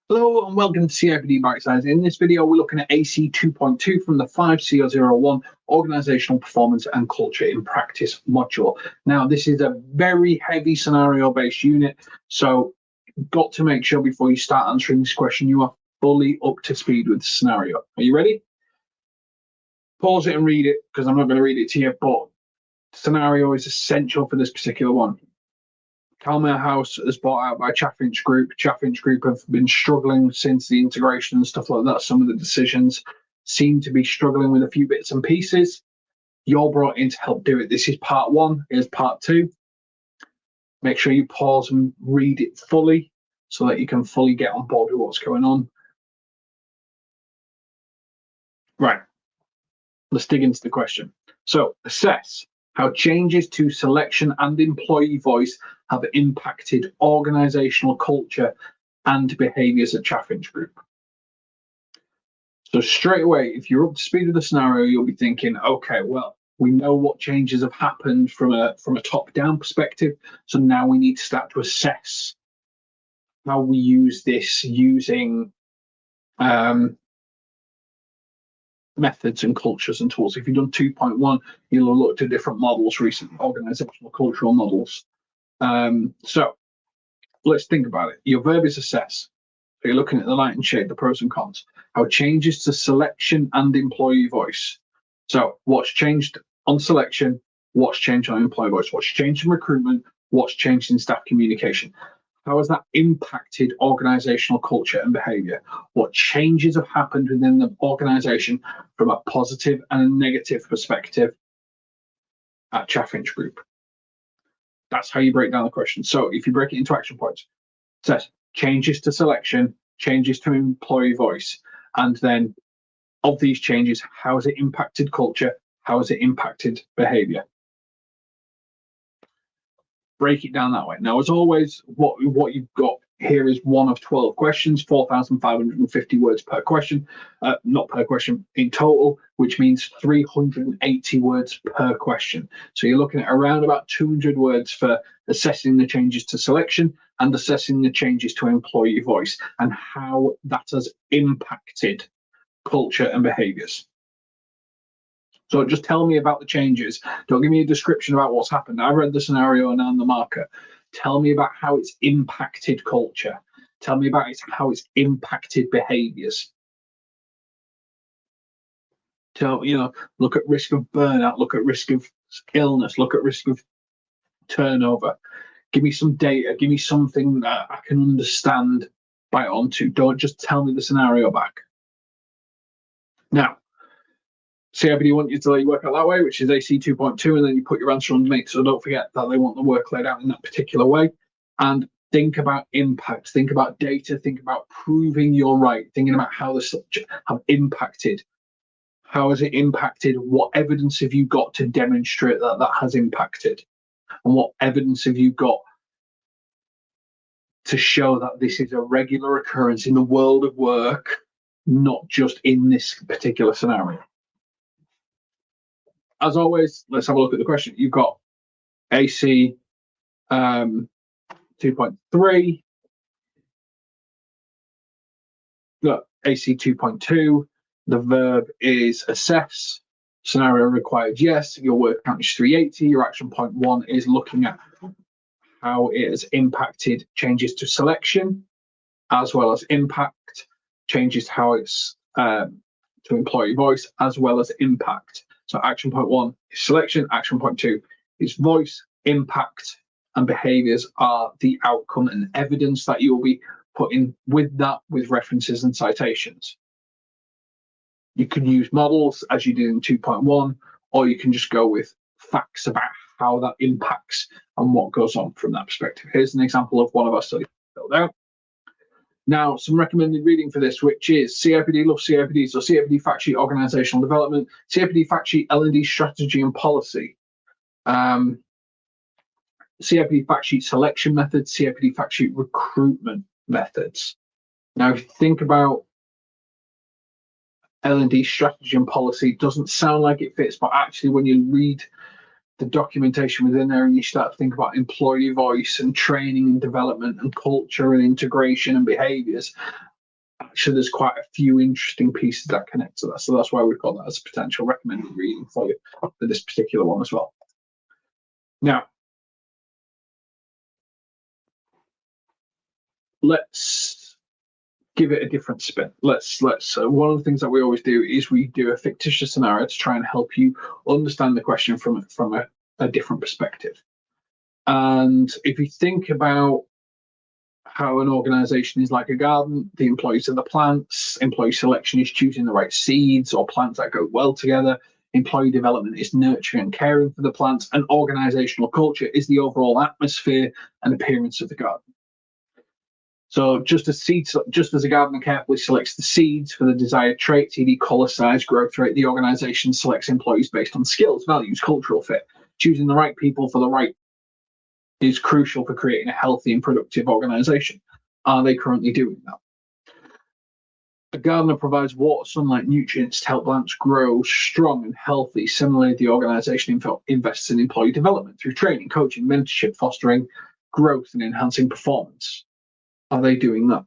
Hello and welcome to CIPD Bitesize. In this video, we're looking at AC 2.2 from the 5001 Organizational Performance and Culture in Practice module. Now, this is a very heavy scenario-based unit, so you've got to make sure before you start answering this question, you are fully up to speed with the scenario. Are you ready? Pause it and read it, because I'm not going to read it to you, but scenario is essential for this particular one. Calmare House is bought out by Chaffinch Group. Chaffinch Group have been struggling since the integration and stuff like that. Some of the decisions seem to be struggling with a few bits and pieces. You're brought in to help do it. This is part one. Here's part two. Make sure you pause and read it fully so that you can fully get on board with what's going on. Right. Let's dig into the question. So, assess how changes to selection and employee voice have impacted organizational culture and behaviors at Chaffinch Group. So straight away, if you're up to speed with the scenario, you'll be thinking, okay, well, we know what changes have happened from a top-down perspective. So now we need to start to assess how we use this using methods and cultures and tools. If you've done 2.1, you'll have looked at different models recently, organizational cultural models. So let's think about it. Your verb is assess. So you're looking at the light and shade, the pros and cons, how changes to selection and employee voice. So what's changed on selection, what's changed on employee voice, what's changed in recruitment, what's changed in staff communication. How has that impacted organizational culture and behavior? What changes have happened within the organization from a positive and a negative perspective at Chaffinch Group? That's how you break down the question. So if you break it into action points, it says changes to selection, changes to employee voice, and then of these changes, how has it impacted culture? How has it impacted behavior? Break it down that way. Now, as always, what you've got here is one of 12 questions, 4,550 words per question, not per question, in total, which means 380 words per question. So you're looking at around about 200 words for assessing the changes to selection and assessing the changes to employee voice and how that has impacted culture and behaviors. So just tell me about the changes. Don't give me a description about what's happened. I read the scenario and I'm the marker. Tell me about how it's impacted culture. Tell me about how it's impacted behaviors. So, look at risk of burnout, look at risk of illness, look at risk of turnover. Give me some data, give me something that I can understand, bite onto. Don't just tell me the scenario back. Now, CIPD want you to let you work out that way, which is AC 2.2, and then you put your answer underneath. So don't forget that they want the work laid out in that particular way. And think about impact, think about data, think about proving you're right, thinking about how the subject have impacted. How has it impacted? What evidence have you got to demonstrate that that has impacted? And what evidence have you got to show that this is a regular occurrence in the world of work, not just in this particular scenario? As always, let's have a look at the question. You've got AC 2.3, look, AC 2.2, the verb is assess, scenario required yes, your word count is 380, your action point 1 is looking at how it has impacted changes to selection, as well as impact, changes to how it's to employee voice, as well as impact. So action point 1 is selection, action point 2 is voice, impact, and behaviors are the outcome and evidence that you'll be putting with that, with references and citations. You can use models as you did in 2.1, or you can just go with facts about how that impacts and what goes on from that perspective. Here's an example of one of our studies filled out. Now, some recommended reading for this, which is CIPD Love CIPD, so CIPD Fact Sheet Organizational Development, CIPD Fact Sheet L&D Strategy and Policy, CIPD Fact Sheet Selection Methods, CIPD Fact Sheet Recruitment Methods. Now, if you think about L&D Strategy and Policy, it doesn't sound like it fits, but actually when you read the documentation within there and you start to think about employee voice and training and development and culture and integration and behaviors, actually there's quite a few interesting pieces that connect to that. So that's why we've got that as a potential recommended reading for you for this particular one as well. Now, let's give it a different spin. Let's one of the things that we always do is we do a fictitious scenario to try and help you understand the question from a different perspective. And if you think about how an organization is like a garden, the employees are the plants, employee selection is choosing the right seeds or plants that go well together, employee development is nurturing and caring for the plants, and organizational culture is the overall atmosphere and appearance of the garden. So just as a gardener carefully selects the seeds for the desired traits, e.g. color, size, growth rate, the organization selects employees based on skills, values, cultural fit. Choosing the right people for the right is crucial for creating a healthy and productive organization. Are they currently doing that? A gardener provides water, sunlight, nutrients to help plants grow strong and healthy. Similarly, the organization invests in employee development through training, coaching, mentorship, fostering growth and enhancing performance. Are they doing that?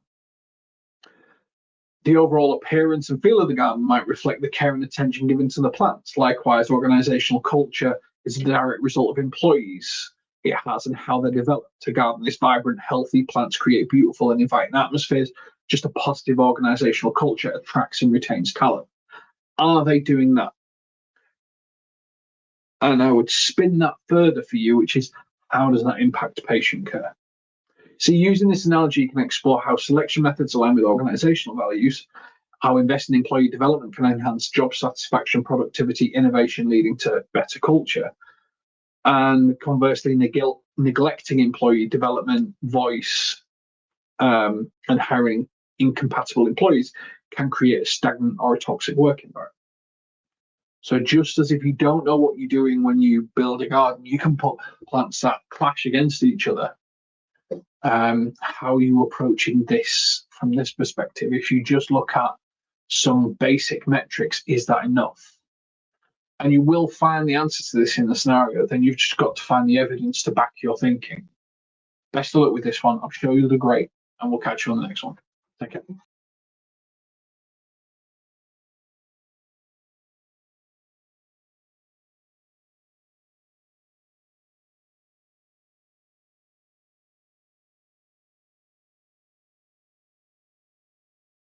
The overall appearance and feel of the garden might reflect the care and attention given to the plants. Likewise, organizational culture is a direct result of employees it has and how they're developed. A garden is vibrant, healthy, plants create beautiful and inviting atmospheres. Just a positive organizational culture attracts and retains talent. Are they doing that? And I would spin that further for you, which is how does that impact patient care? So using this analogy, you can explore how selection methods align with organizational values, how investing in employee development can enhance job satisfaction, productivity, innovation, leading to better culture. And conversely, neglecting employee development, voice, and hiring incompatible employees can create a stagnant or a toxic work environment. So just as if you don't know what you're doing when you build a garden, you can put plants that clash against each other. How are you approaching this from this perspective? If you just look at some basic metrics, is that enough? And you will find the answer to this in the scenario, then you've just got to find the evidence to back your thinking. Best of luck with this one. I'll show you the great, and we'll catch you on the next one. Take care.